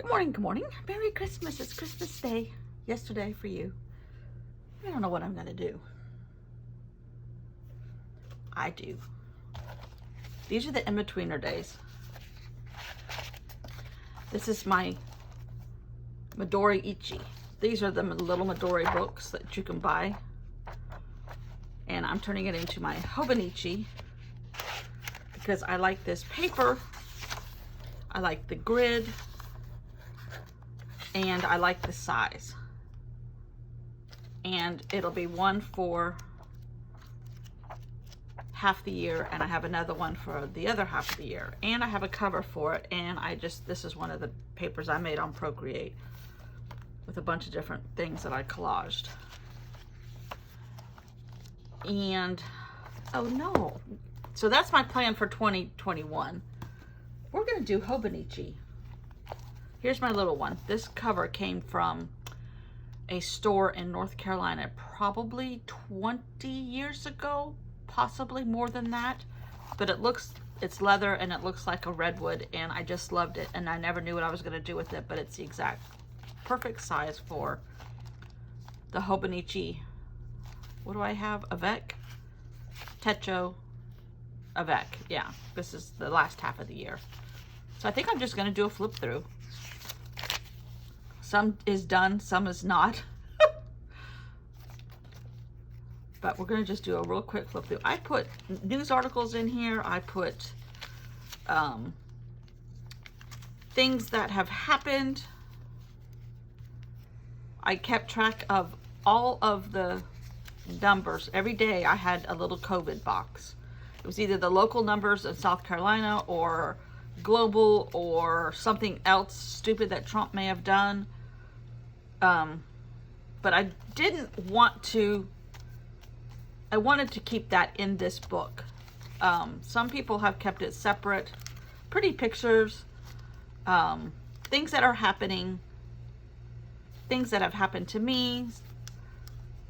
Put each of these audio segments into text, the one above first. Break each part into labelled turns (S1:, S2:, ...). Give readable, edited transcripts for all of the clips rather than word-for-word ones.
S1: Good morning. Merry Christmas. It's Christmas Day. Yesterday for you. I don't know what I'm going to do. I do. These are the in-betweener days. This is my Hobonichi. These are the little Midori books that you can buy. And I'm turning it into my Hobonichi because I like this paper. I like the grid. And I like the size. And it'll be one for half the year, and I have another one for the other half of the year. And I have a cover for it, and this is one of the papers I made on Procreate with a bunch of different things that I collaged. And, oh no. So that's my plan for 2021. We're gonna do Hobonichi. Here's my little one. This cover came from a store in North Carolina probably 20 years ago, possibly more than that. But it's leather and it looks like a redwood, and I just loved it, and I never knew what I was going to do with it, but it's the exact perfect size for the Hobonichi. What do I have? Avec? Techo? Avec. Yeah, this is the last half of the year. So I think I'm just going to do a flip through. Some is done, some is not. But we're going to just do a real quick flip through. I put news articles in here. I put things that have happened. I kept track of all of the numbers. Every day I had a little COVID box. It was either the local numbers in South Carolina or global or something else stupid that Trump may have done. But I didn't want to, I wanted to keep that in this book. Some people have kept it separate. Pretty pictures, things that are happening, things that have happened to me.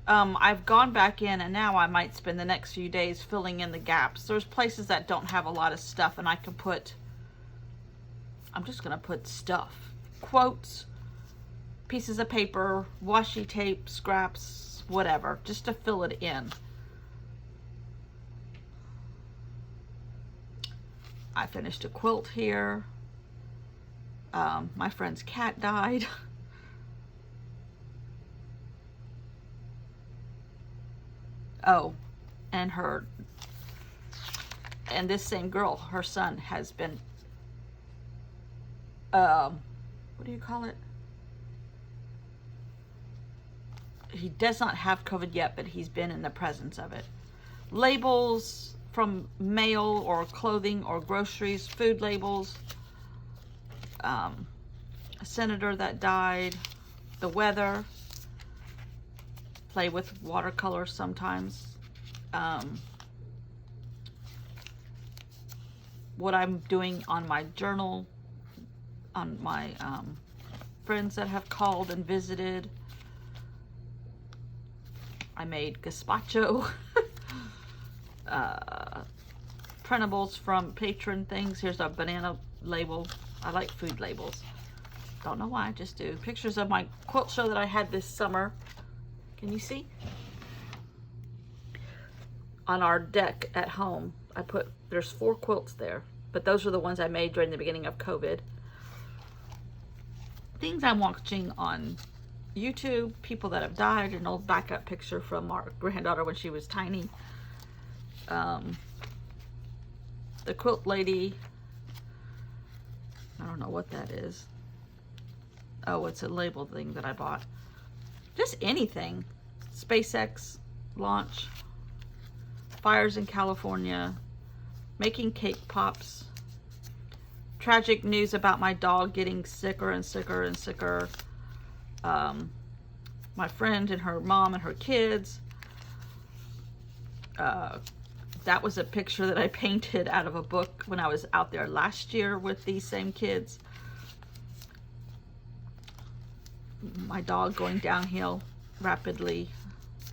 S1: I've gone back in, and now I might spend the next few days filling in the gaps. There's places that don't have a lot of stuff, and I can put, I'm just going to put stuff. Quotes, pieces of paper, washi tape, scraps, whatever, just to fill it in. I finished a quilt here. My friend's cat died. Oh, and this same girl, her son has been, what do you call it? He does not have COVID yet, but he's been in the presence of it. Labels from mail or clothing or groceries, food labels. A senator that died. The weather. Play with watercolor sometimes. What I'm doing on my journal. On my friends that have called and visited. I made gazpacho, printables from patron things. Here's a banana label. I like food labels. Don't know why, I just do. Pictures of my quilt show that I had this summer. Can you see? On our deck at home, there's 4 quilts there, but those are the ones I made during the beginning of COVID. Things I'm watching on YouTube, people that have died, an old backup picture from our granddaughter when she was tiny. The quilt lady, I don't know what that is. Oh, it's a label thing that I bought. Just anything. SpaceX launch, fires in California, making cake pops, tragic news about my dog getting sicker and sicker and sicker. My friend and her mom and her kids. That was a picture that I painted out of a book when I was out there last year with these same kids. My dog going downhill rapidly.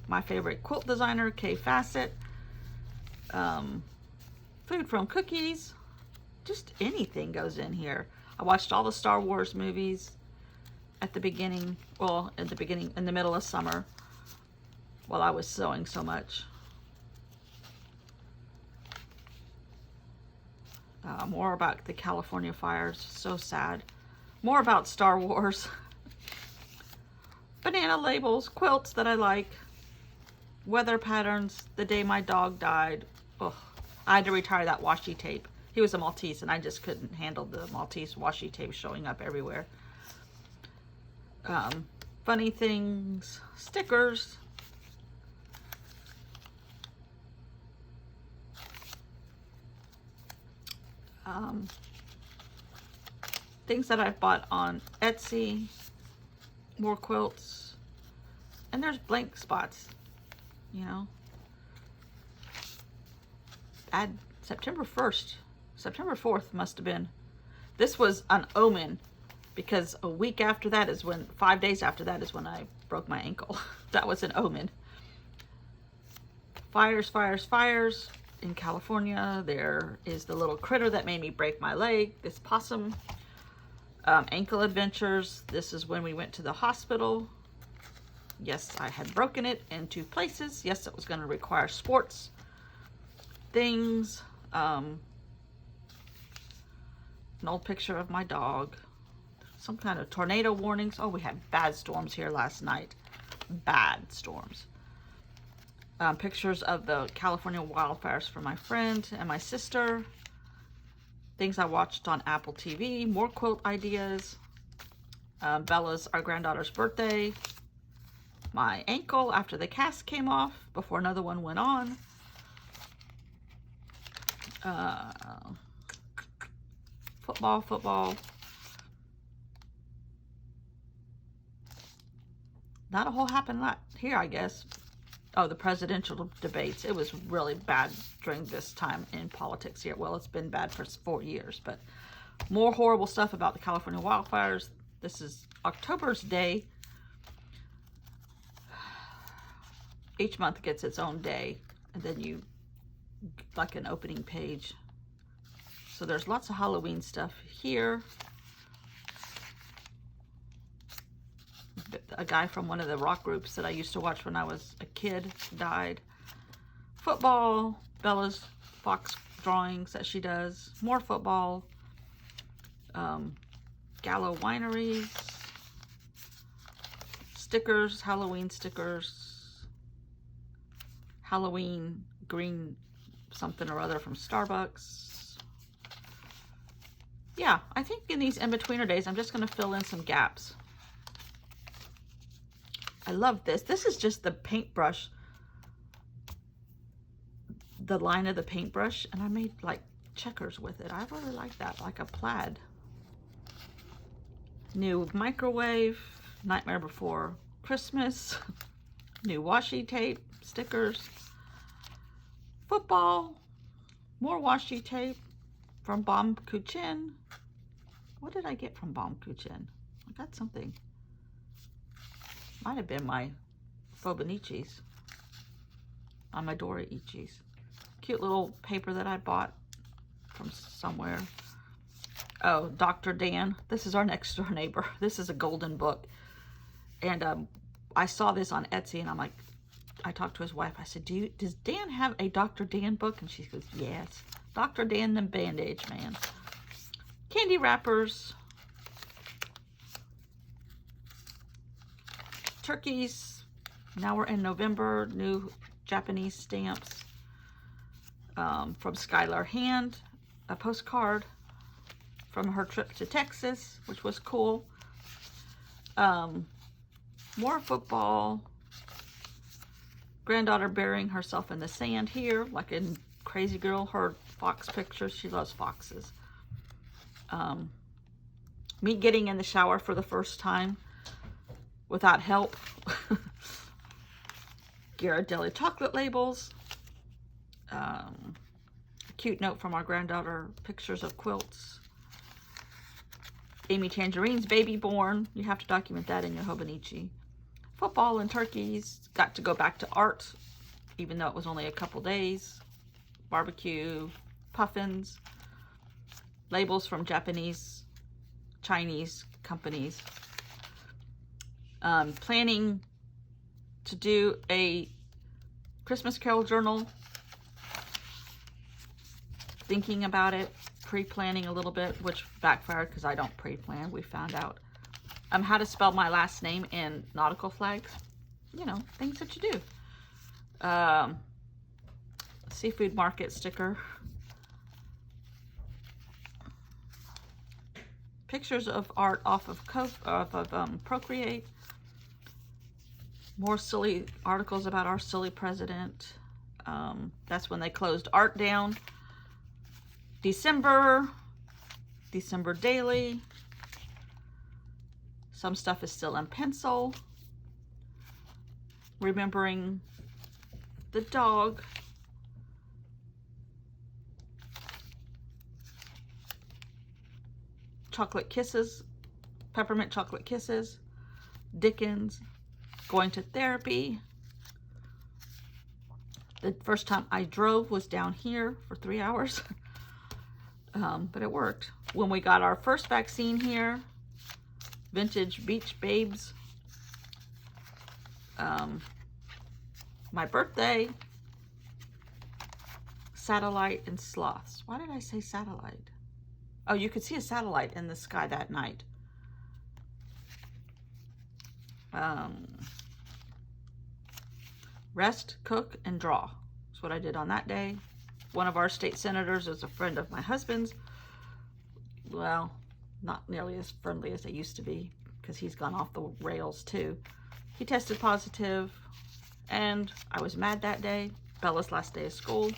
S1: My favorite quilt designer, Kay Fassett. Food from cookies. Just anything goes in here. I watched all the Star Wars movies at the beginning, well, at the beginning, in the middle of summer, while I was sewing so much. More about the California fires, so sad. More about Star Wars. Banana labels, quilts that I like, weather patterns, the day my dog died. Ugh. I had to retire that washi tape. He was a Maltese and I just couldn't handle the Maltese washi tape showing up everywhere. Funny things, stickers. Things that I've bought on Etsy, more quilts, and there's blank spots, you know. Add September 1st, September 4th must have been. This was an omen because a week after that is when, 5 days after that is when I broke my ankle. That was an omen. Fires, fires, fires. In California, there is the little critter that made me break my leg, this possum. Ankle adventures. This is when we went to the hospital. Yes, I had broken it in 2 places. Yes, it was going to require sports things. An old picture of my dog. Some kind of tornado warnings. Oh, we had bad storms here last night. Bad storms. Pictures of the California wildfires for my friend and my sister. Things I watched on Apple TV. More quilt ideas. Bella's, our granddaughter's birthday. My ankle after the cast came off before another one went on. Football. Not a whole happened here, I guess. Oh, the presidential debates. It was really bad during this time in politics here. Well, it's been bad for 4 years, but more horrible stuff about the California wildfires. This is October's day. Each month gets its own day, and then you, like an opening page. So there's lots of Halloween stuff here. A guy from one of the rock groups that I used to watch when I was a kid died. Football, Bella's fox drawings that she does. More football. Gallo wineries. Stickers, Halloween stickers. Halloween green something or other from Starbucks. Yeah, I think in these in-betweener days, I'm just going to fill in some gaps. I love this. This is just the paintbrush, the line of the paintbrush, and I made like checkers with it. I really like that, like a plaid. New microwave, Nightmare Before Christmas, new washi tape, stickers, football, more washi tape from Bomb Kuchin. What did I get from Bomb Kuchin? I got something. Might have been my Hobonichis on my Dora-ichis. Cute little paper that I bought from somewhere. Oh, Dr. Dan. This is our next door neighbor. This is a golden book. And I saw this on Etsy and I'm like, I talked to his wife. I said, does Dan have a Dr. Dan book? And she goes, yes. Dr. Dan the Bandage Man. Candy wrappers. Turkeys. Now we're in November. New Japanese stamps from Skylar Hand. A postcard from her trip to Texas, which was cool. More football. Granddaughter burying herself in the sand here, like in Crazy Girl, her fox pictures. She loves foxes. Me getting in the shower for the first time without help. Ghirardelli chocolate labels. A cute note from our granddaughter, pictures of quilts. Amy Tangerine's baby born. You have to document that in your Hobonichi. Football and turkeys. Got to go back to art, even though it was only a couple days. Barbecue, puffins, labels from Japanese Chinese companies. Planning to do a Christmas Carol journal. Thinking about it, pre-planning a little bit, which backfired because I don't pre-plan. We found out how to spell my last name in nautical flags. You know, things that you do. Seafood market sticker. Pictures of art off of Procreate. More silly articles about our silly president. That's when they closed art down. December daily. Some stuff is still in pencil. Remembering the dog. Chocolate kisses. Peppermint chocolate kisses. Dickens. Going to therapy. The first time I drove was down here for 3 hours. But it worked. When we got our first vaccine here, vintage beach babes. My birthday, satellite and sloths. Why did I say satellite? Oh, you could see a satellite in the sky that night. Rest, cook, and draw. That's what I did on that day. One of our state senators is a friend of my husband's. Well, not nearly as friendly as they used to be because he's gone off the rails too. He tested positive and I was mad that day. Bella's last day of school.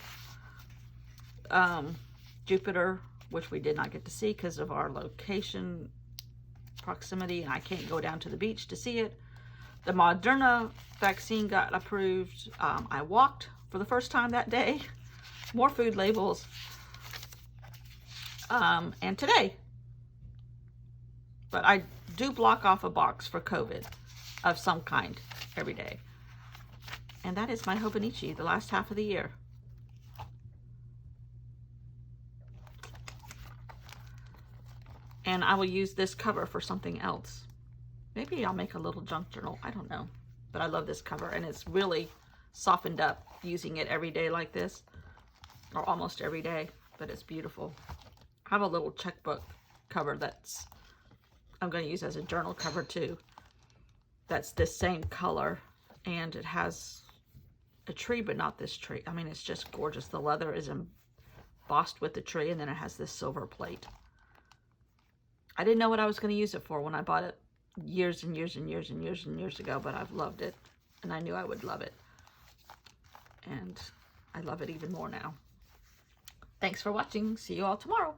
S1: Jupiter, which we did not get to see because of our location proximity, and I can't go down to the beach to see it. The Moderna vaccine got approved. I walked for the first time that day. More food labels. And today. But I do block off a box for COVID of some kind every day. And that is my Hobonichi, the last half of the year. And I will use this cover for something else. Maybe I'll make a little junk journal. I don't know. But I love this cover. And it's really softened up using it every day like this. Or almost every day. But it's beautiful. I have a little checkbook cover that's I'm going to use as a journal cover too. That's this same color. And it has a tree, but not this tree. I mean, it's just gorgeous. The leather is embossed with the tree. And then it has this silver plate. I didn't know what I was going to use it for when I bought it years and years and years and years and years ago, but I've loved it, and I knew I would love it, and I love it even more now. Thanks for watching. See you all tomorrow.